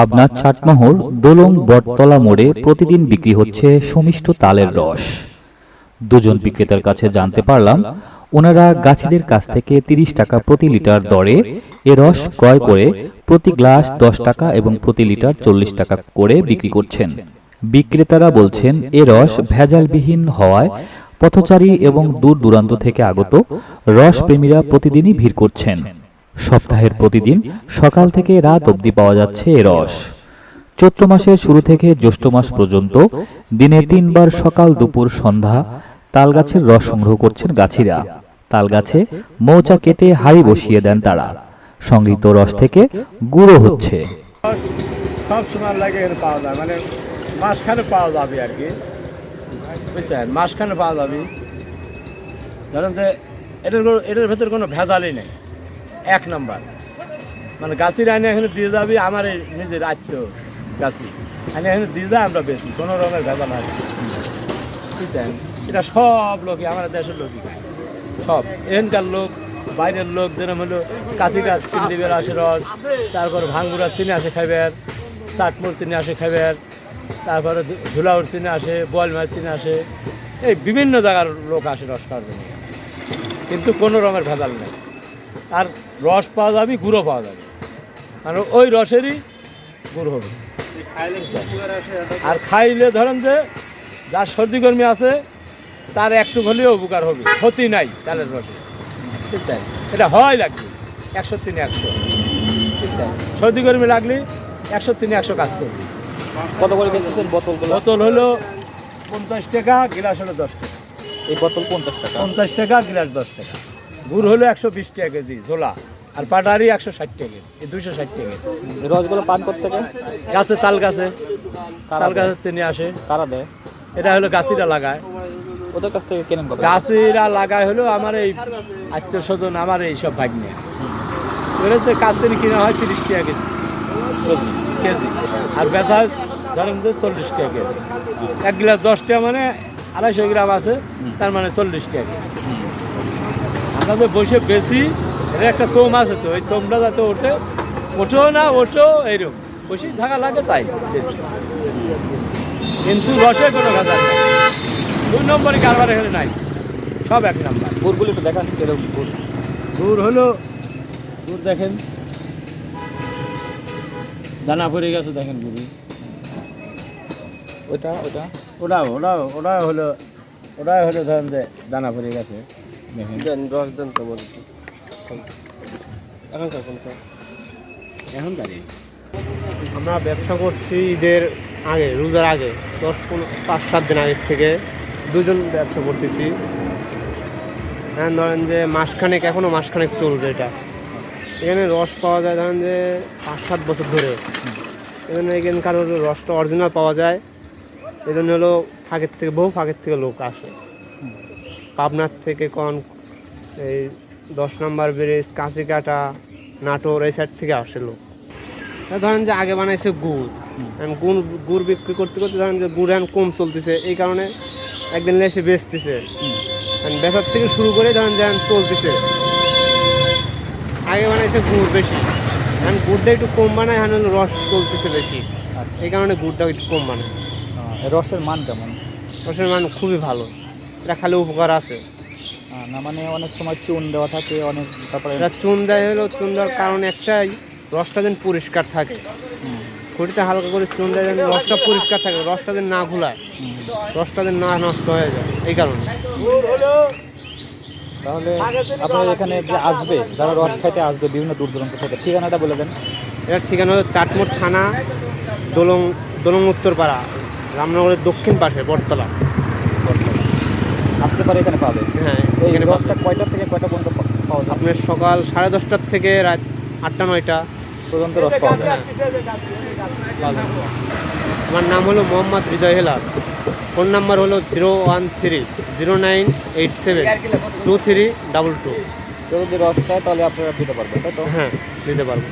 পাবনার চাটমোহর দোলং বটতলা মোড়ে প্রতিদিন বিক্রি হচ্ছে সুমিষ্ট তালের রস। দুজন বিক্রেতার কাছে জানতে পারলাম ওনারা গাছিদের কাছ থেকে 30 টাকা প্রতি লিটার দরে এ রস ক্রয় করে প্রতি গ্লাস 10 টাকা এবং প্রতি লিটার 40 টাকা করে বিক্রি করছেন। বিক্রেতারা বলছেন এ রস ভেজালবিহীন হওয়ায় পথচারী এবং দূর দূরান্ত থেকে আগত রস প্রেমীরা প্রতিদিনই ভিড় করছেন। সপ্তাহের প্রতিদিন সকাল থেকে রাত অবধি পাওয়া যাচ্ছে এ রস। চৈত্র মাসের শুরু থেকে জ্যৈষ্ঠ মাস পর্যন্ত দিনে 3 বার সকাল দুপুর সন্ধ্যা তালগাছের রস সংগ্রহ করছেন গাছিরা। তালগাছে মৌচা কেটে হাড়ি বসিয়ে দেন তারা। সংগৃহীত রস থেকে গুঁড়ো হচ্ছে। সব সময় লাগে পাওয়া যায়, মানে মাসখানে পাওয়া যাবে আর কি, বুঝছেন? মাসখানে পাওয়া যাবে। ধরেন যে এটার ভেতরে কোনো ভেজালই নেই, 1 নাম্বার। মানে গাছের আইনে এখানে দিয়ে যাবি, আমার এই নিজের আত্ম গাছি আইনে এখানে দিয়ে যায়, আমরা বেশি কোনো রকমের ভেজাল হয়, বুঝছেন? এটা সব লোকই, আমাদের দেশের লোকই খায়, সব এখানকার লোক, বাইরের লোক। যেরকম হলো কাশিটা 3 দিবের আসে রস, তারপর ভাঙ্গুরা 3 আসে খাইবার, চাটমোর 3 আসে খাইবার, তারপরে ঝুলাউর 3 আসে, বল মাছ 3 আসে, এই বিভিন্ন জায়গার লোক আসে রস খাওয়ার জন্য, কিন্তু কোনো রকমের ভেজাল নেই। আর রস পাওয়া যাবে, গুঁড়ো পাওয়া যাবে, মানে ওই রসেরই গুঁড়ো হবে। আর খাইলে ধরেন যে যার সর্দি গরমি আছে তার একটু হলেও উপকার হবে, ক্ষতি নাই তালের রসে, বুঝছেন? এটা হয় লাগবে 100-3-100, বুঝছেন? সর্দি গরমি লাগলে 100-3-100 কাজ করবে। কত করে বেচতেছেন বোতলগুলো? বোতল হলো 50 টাকা, গিলাস হলো 10 টাকা। এই বোতল 50 টাকা, 50 টাকা, গিলাস 10 টাকা। গুড় হলো 120 টাকা কেজি ঝোলা, আর পাটারি 160 টাকা, এই 260 টাকা। রসগুলো পান করতে গাছে তাল গাছে, তাল গাছের তিনি আসে, তারা দেয়। এটা হলো গাছিরা লাগায়, ওদের কাছ থেকে কেনেন কত? গাছিরা লাগায় হলো আমার এই আত্মীয় স্বজন, আমার এইসব ভাগ্নে, ওদের কাছ থেকে কিনা হয় 30 টাকা কেজি, আর বেচা হয় ধরেন যে 40 টাকা কেজি। 1 গ্লাস 10 টাকা, মানে 250 গ্রাম আছে, তার মানে 40 টাকা। আমরা বসে বেশি, এটা একটা চোম আছে, তো ওই চোমটা যাতে ওঠো না ওঠো, এইরকম বসে থাকা লাগে, তাই বেশি। কিন্তু রসে কোনো ভেজাল নেই, 2 নম্বরই কারবার এখানে নাই, সব 1 নাম্বার। গুড়গুলো একটু দেখান এরকম গুড়। গুড় হলো, গুড় দেখেন দানা পড়ে গেছে, দেখেন গুড়ি। ওটা ওটা ওটাও হলো ধরেন যে দানা পড়ে গেছে, দেখেন। রস দেন তো বলছি এখন দাঁড়িয়ে আমরা ব্যবসা করছি ঈদের আগে, রোজার আগে 5-7 দিন আগের থেকে দুজন ব্যবসা করতেছি। হ্যাঁ, ধরেন যে মাসখানেক, এখনও মাসখানেক চলবে এটা। এখানে রস পাওয়া যায় ধরেন যে 5-7 বছর ধরে। এজন্য এখানকার রসটা অরিজিনাল পাওয়া যায়, এই জন্য হলো বহু ফাঁকের থেকে লোক আসে, পাবনার থেকে, এই 10 নম্বর ব্রিজ, কাঁচিকাটা, নাটোর, এই সাইড থেকে আসে লোক। ধরেন যে আগে বানাইছে গুড় বিক্রি করতে করতে ধরেন যে গুড় এখন কম চলতেছে, এই কারণে একদিন এসে বেচতেছে। বেচার থেকে শুরু করে ধরেন যে চলতেছে। আগে বানাইছে গুড় বেশি, এখন গুড়টা একটু কম বানায়, এখন হলো রস চলতেছে বেশি, এই কারণে গুড়টা একটু কম বানায়। রসের মান কেমন? রসের মান খুবই ভালো, এটা খালি উপকার আছে না, মানে অনেক সময় চুন দেওয়া থাকে, অনেক, তারপরে এটা চুন দেওয়ার কারণে একটাই, রসটা যেন পরিষ্কার থাকে। খুঁটিতে হালকা করে চুন দেয় যেন রসটা পরিষ্কার থাকে, রসটা যেন না ঘোলায়, রসটা যেন না নষ্ট হয়ে যায়, এই কারণে। তাহলে আপনার এখানে যে আসবে, যারা রস খাইতে আসবে বিভিন্ন দূর দূরান্ত থেকে, ঠিকানাটা বলে দেন। এটার ঠিকানা হলো চাটমোর থানা, দোলং উত্তরপাড়া, রামনগরের দক্ষিণ পাশে বটতলা। আসতে পারে এখানে পাবে। হ্যাঁ, এই এখানে রসটা কয়টা থেকে কয়টা পর্যন্ত পাওয়া যায়? আপনার সকাল 10:30 থেকে রাত 8টা-9টা পর্যন্ত রস পাওয়া যায়। আমার নাম হলো মোহাম্মদ হৃদয় হেলাল। ফোন নাম্বার হলো 013-0987-2322। কেউ যদি রস খায় তাহলে আপনারা দিতে পারবেন, তাই তো? হ্যাঁ, দিতে পারবো।